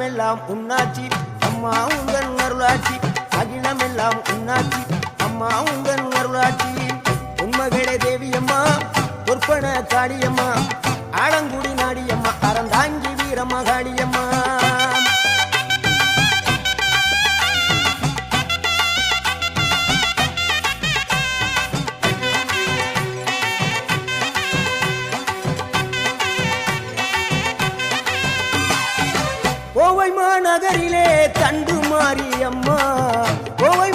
அகிலமெல்லாம் உன்னாட்சி அம்மா உந்தன் அருளாட்சி அகிலமெல்லாம் உன்னாட்சி அம்மா உந்தன் அருளாட்சி உண்மகளே தேவியம்மா பொற்பன காளியம்மா ஆலங்குடி நாடியம்மா அறந்தாங்கி வீரம்மா காளியம்மா கோவை மாநகரிலே தண்டு மாரியம்மா கோவை